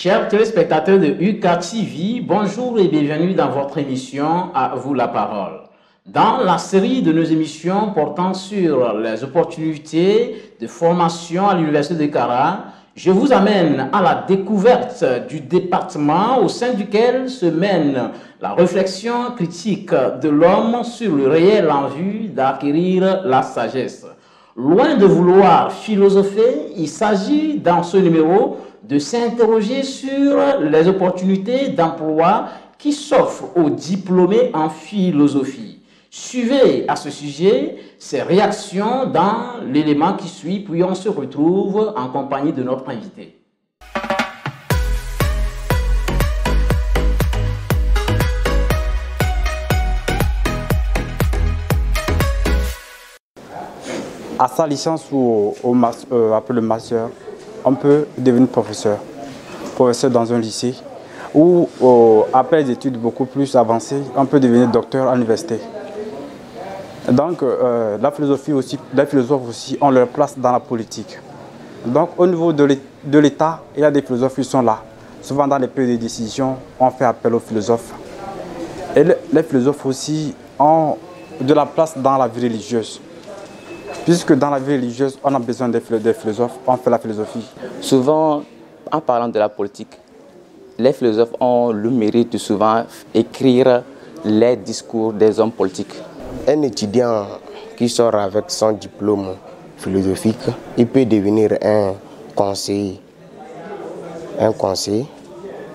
Chers téléspectateurs de UCA TV, bonjour et bienvenue dans votre émission À vous la parole. Dans la série de nos émissions portant sur les opportunités de formation à l'Université de Kara, je vous amène à la découverte du département au sein duquel se mène la réflexion critique de l'homme sur le réel en vue d'acquérir la sagesse. Loin de vouloir philosopher, il s'agit dans ce numéro de s'interroger sur les opportunités d'emploi qui s'offrent aux diplômés en philosophie. Suivez à ce sujet ces réactions dans l'élément qui suit, puis on se retrouve en compagnie de notre invité. À sa licence ou après le master, on peut devenir professeur dans un lycée, ou après des études beaucoup plus avancées, on peut devenir docteur à l'université. Donc les philosophes aussi ont leur place dans la politique. Donc au niveau de l'État, il y a des philosophes qui sont là. Souvent dans les périodes de décision, on fait appel aux philosophes. Et les philosophes aussi ont de la place dans la vie religieuse. Puisque dans la vie religieuse, on a besoin des philosophes, on fait la philosophie. Souvent, en parlant de la politique, les philosophes ont le mérite de souvent écrire les discours des hommes politiques. Un étudiant qui sort avec son diplôme philosophique, il peut devenir un conseiller.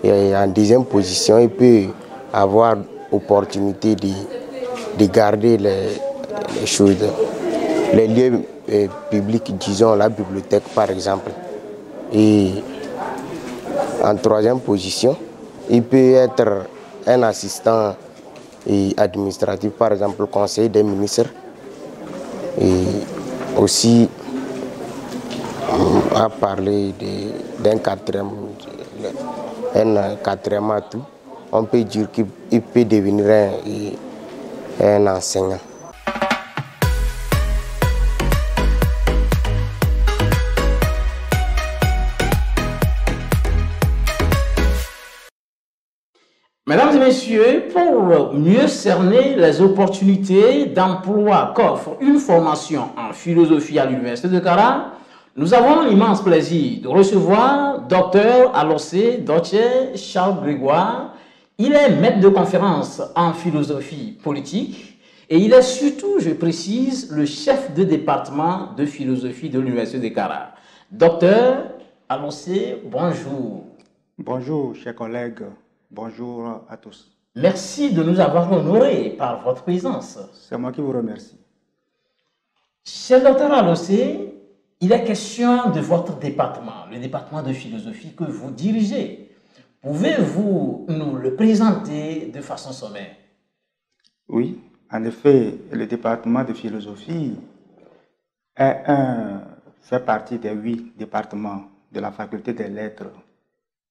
Et en deuxième position, il peut avoir l'opportunité de garder les choses. Les lieux publics, disons la bibliothèque par exemple. Et en troisième position, il peut être un assistant administratif, par exemple conseiller des ministres. Et aussi, à parler d'un quatrième atout, on peut dire qu'il peut devenir un enseignant. Mesdames et messieurs, pour mieux cerner les opportunités d'emploi qu'offre une formation en philosophie à l'Université de Kara, nous avons l'immense plaisir de recevoir Dr Alossé Dotche Charles Grégoire. Il est maître de conférence en philosophie politique et il est surtout, je précise, le chef de département de philosophie de l'Université de Kara. Dr Alossé, bonjour. Bonjour, chers collègues. Bonjour à tous. Merci de nous avoir honorés par votre présence. C'est moi qui vous remercie. Cher docteur Alossé, il est question de votre département, le département de philosophie que vous dirigez. Pouvez-vous nous le présenter de façon sommaire? Oui, en effet, le département de philosophie fait partie des 8 départements de la faculté des lettres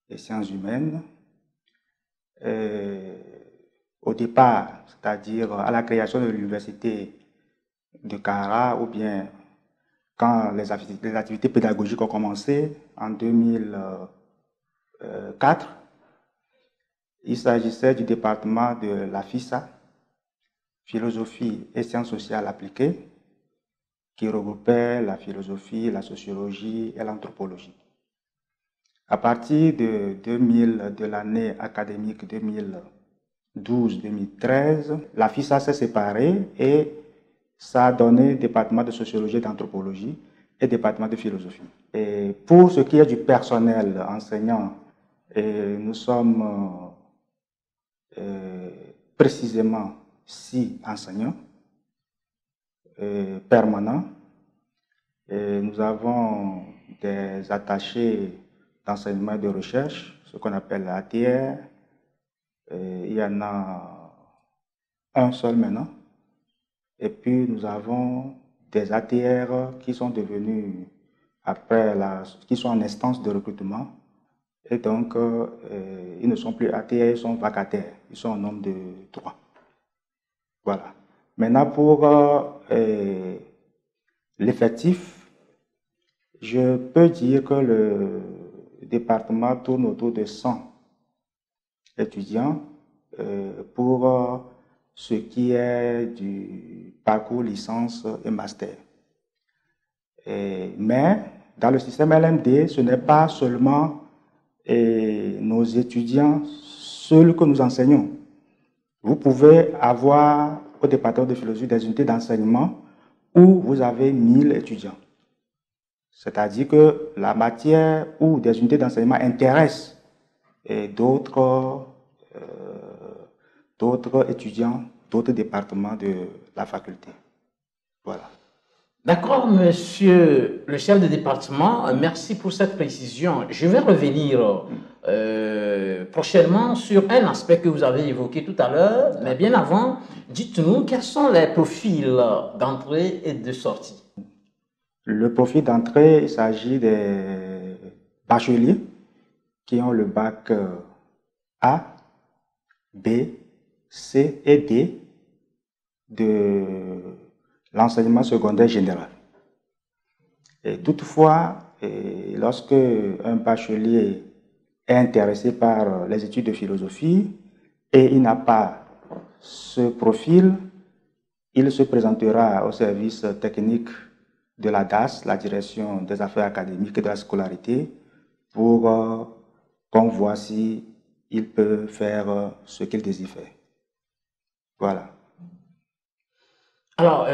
et sciences humaines. Au départ, c'est-à-dire à la création de l'université de Kara, ou bien quand les activités pédagogiques ont commencé en 2004, il s'agissait du département de la FISA, philosophie et sciences sociales appliquées, qui regroupait la philosophie, la sociologie et l'anthropologie. À partir de l'année académique 2012-2013, la FISA s'est séparée et ça a donné département de sociologie et d'anthropologie et département de philosophie. Et pour ce qui est du personnel enseignant, nous sommes précisément 6 enseignants permanents. Et nous avons des attachés d'enseignement et de recherche, ce qu'on appelle ATR. Il y en a un seul maintenant. Et puis nous avons des ATR qui sont devenus, qui sont en instance de recrutement. Et donc, ils ne sont plus ATR, ils sont vacataires. Ils sont au nombre de 3. Voilà. Maintenant, pour l'effectif, je peux dire que le département tourne autour de 100 étudiants pour ce qui est du parcours licence et master. Mais dans le système LMD, ce n'est pas seulement nos étudiants seuls que nous enseignons. Vous pouvez avoir au département de philosophie des unités d'enseignement où vous avez 1000 étudiants. C'est-à-dire que la matière ou des unités d'enseignement intéressent d'autres étudiants, d'autres départements de la faculté. Voilà. D'accord, monsieur le chef de département, merci pour cette précision. Je vais revenir prochainement sur un aspect que vous avez évoqué tout à l'heure, mais bien avant, dites-nous quels sont les profils d'entrée et de sortie. Le profil d'entrée, il s'agit des bacheliers qui ont le bac A, B, C et D de l'enseignement secondaire général. Et toutefois, lorsque un bachelier est intéressé par les études de philosophie et il n'a pas ce profil, il se présentera au service technique de la DAS, la direction des affaires académiques et de la scolarité, pour qu'on voit si il peut faire ce qu'il désire faire. Voilà. Alors,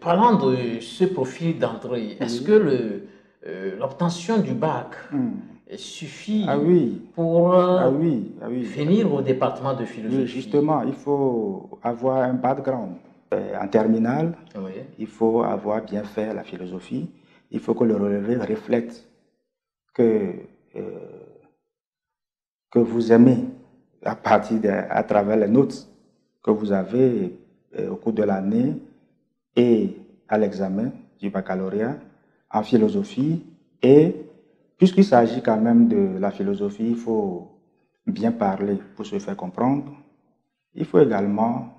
parlant de ce profil d'entrée, est-ce que l'obtention du bac suffit pour venir au département de philosophie? Oui, justement, il faut avoir un background. En terminale, il faut avoir bien fait la philosophie. Il faut que le relevé reflète que vous aimez à travers les notes que vous avez au cours de l'année et à l'examen du baccalauréat en philosophie. Et puisqu'il s'agit quand même de la philosophie, il faut bien parler pour se faire comprendre. Il faut également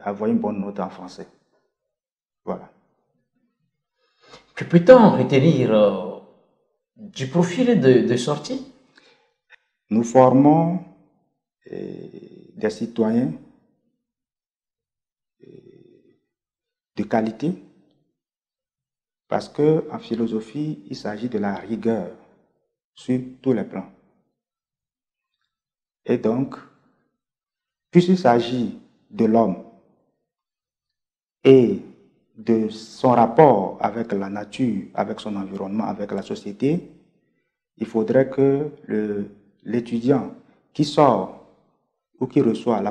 avoir une bonne note en français. Voilà. Que peut-on retenir du profil de sortie? Nous formons des citoyens de qualité parce qu'en philosophie, il s'agit de la rigueur sur tous les plans. Et donc, puisqu'il s'agit de l'homme et de son rapport avec la nature, avec son environnement, avec la société, il faudrait que l'étudiant qui sort ou qui reçoit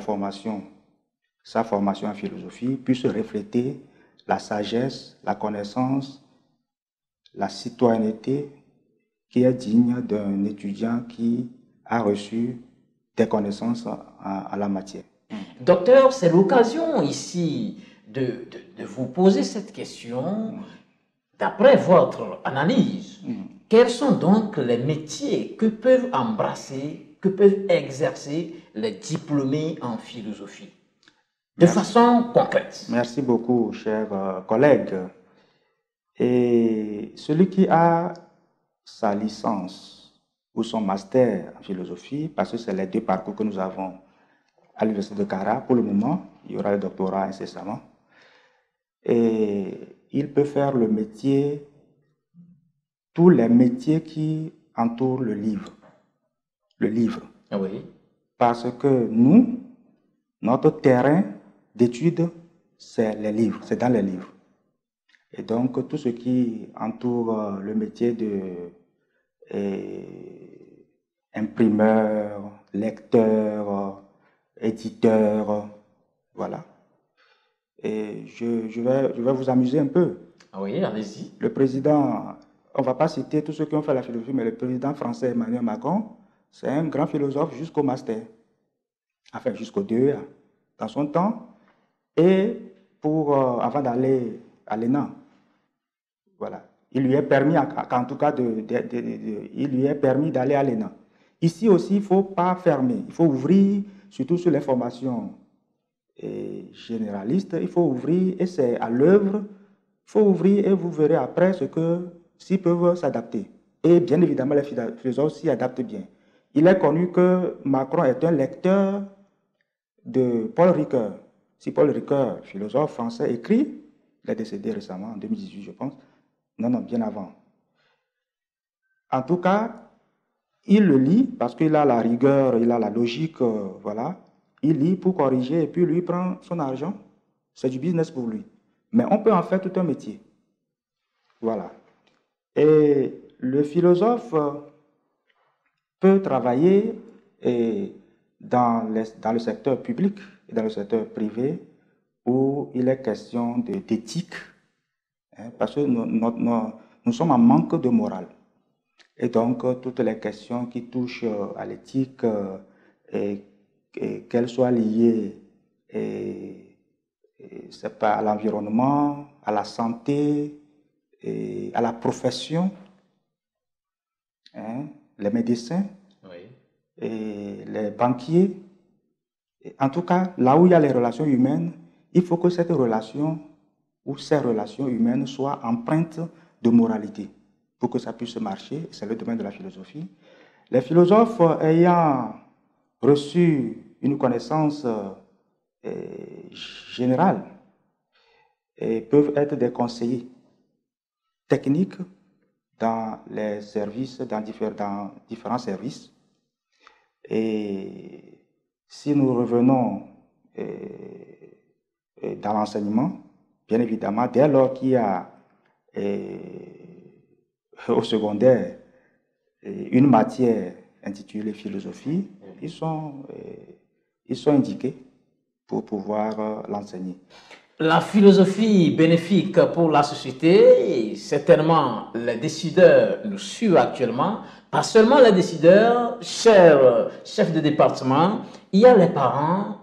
sa formation en philosophie, puisse refléter la sagesse, la connaissance, la citoyenneté qui est digne d'un étudiant qui a reçu des connaissances en la matière. Docteur, c'est l'occasion ici de vous poser cette question. D'après votre analyse, quels sont donc les métiers que peuvent embrasser, que peuvent exercer les diplômés en philosophie de façon concrète? Merci beaucoup, chers collègues. Et celui qui a sa licence ou son master en philosophie, parce que c'est les deux parcours que nous avons à l'Université de Cara pour le moment, il y aura le doctorat incessamment, et il peut faire le métier, tous les métiers qui entourent le livre. Le livre. Oui. Parce que nous, notre terrain d'étude, c'est les livres, c'est dans les livres. Et donc, tout ce qui entoure le métier d'imprimeur, lecteur, éditeur, voilà. Et je vais vous amuser un peu. Oui, allez-y. Le président, on ne va pas citer tous ceux qui ont fait la philosophie, mais le président français Emmanuel Macron, c'est un grand philosophe jusqu'au master, enfin jusqu'au DEA, dans son temps, et avant d'aller à l'ENA. Voilà. Il lui est permis, en tout cas, il lui est permis d'aller à l'ENA. Ici aussi, il ne faut pas fermer, il faut ouvrir, surtout sur les formations généralistes, il faut ouvrir, et c'est à l'œuvre, il faut ouvrir et vous verrez après s'ils peuvent s'adapter. Et bien évidemment, les philosophes s'y adaptent bien. Il est connu que Macron est un lecteur de Paul Ricoeur. Si Paul Ricoeur, philosophe français, écrit, il est décédé récemment, en 2018, je pense. Non, bien avant. En tout cas, il le lit parce qu'il a la rigueur, il a la logique, voilà. Il lit pour corriger et puis lui prend son argent. C'est du business pour lui. Mais on peut en faire tout un métier. Voilà. Et le philosophe peut travailler dans le secteur public et dans le secteur privé où il est question d'éthique, hein, parce que nous sommes en manque de morale. Et donc, toutes les questions qui touchent à l'éthique, qu'elles soient liées c'est pas à l'environnement, à la santé, à la profession, hein, les médecins, oui, et les banquiers. Et en tout cas, là où il y a les relations humaines, il faut que cette relation ou ces relations humaines soient empreintes de moralité pour que ça puisse marcher. C'est le domaine de la philosophie. Les philosophes ayant reçu une connaissance générale peuvent être des conseillers techniques dans les services, dans différents services. Et si nous revenons dans l'enseignement, bien évidemment, dès lors qu'il y a au secondaire une matière intitulée philosophie, ils sont indiqués pour pouvoir l'enseigner. La philosophie bénéfique pour la société, certainement les décideurs nous suivent actuellement, pas seulement les décideurs, chers chefs de département, il y a les parents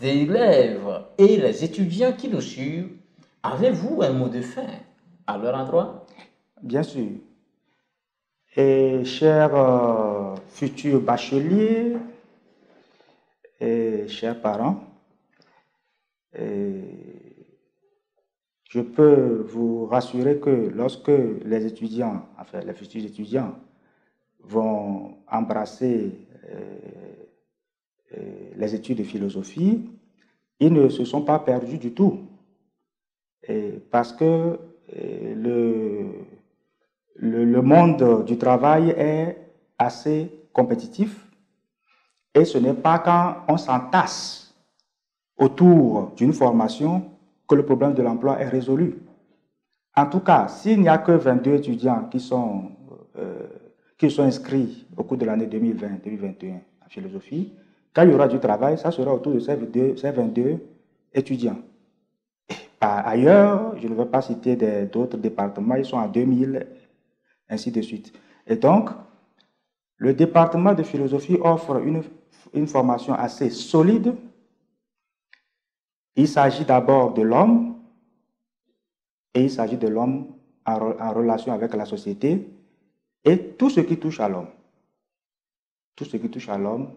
des élèves et les étudiants qui nous suivent. Avez-vous un mot de fin à leur endroit? Bien sûr. Et chers futurs bacheliers et chers parents, je peux vous rassurer que lorsque les étudiants, enfin les futurs étudiants, vont embrasser les études de philosophie, ils ne se sont pas perdus du tout. Parce que le monde du travail est assez compétitif et ce n'est pas quand on s'entasse autour d'une formation que le problème de l'emploi est résolu. En tout cas, s'il n'y a que 22 étudiants qui sont inscrits au cours de l'année 2020-2021 en philosophie, quand il y aura du travail, ça sera autour de ces 22 étudiants. Ailleurs, je ne vais pas citer d'autres départements, ils sont à 2000, ainsi de suite. Et donc, le département de philosophie offre une formation assez solide. Il s'agit d'abord de l'homme, et il s'agit de l'homme en relation avec la société, et tout ce qui touche à l'homme. Tout ce qui touche à l'homme,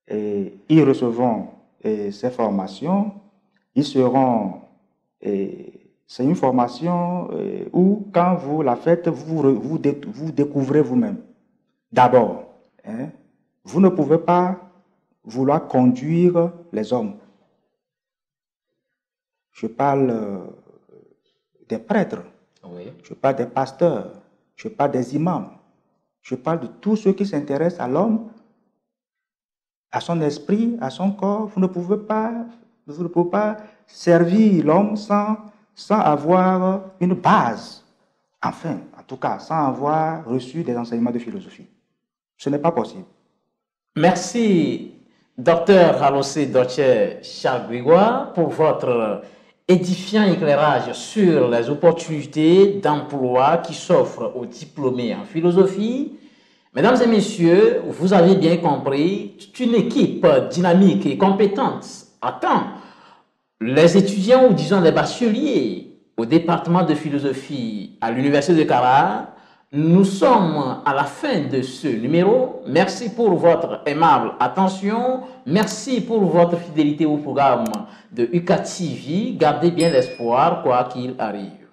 ils recevront ces formations, ils seront... c'est une formation où, quand vous la faites, vous découvrez vous-même. D'abord, hein, vous ne pouvez pas vouloir conduire les hommes. Je parle des prêtres, oui, je parle des pasteurs, je parle des imams, je parle de tous ceux qui s'intéressent à l'homme, à son esprit, à son corps. Vous ne pouvez pas servir l'homme sans avoir une base, enfin, en tout cas, sans avoir reçu des enseignements de philosophie. Ce n'est pas possible. Merci, Dr Halosé Dotche Charles Grégoire, pour votre édifiant éclairage sur les opportunités d'emploi qui s'offrent aux diplômés en philosophie. Mesdames et messieurs, vous avez bien compris, une équipe dynamique et compétente attend les étudiants ou disons les bacheliers au département de philosophie à l'université de Kara. Nous sommes à la fin de ce numéro. Merci pour votre aimable attention. Merci pour votre fidélité au programme de UCATV. Gardez bien l'espoir quoi qu'il arrive.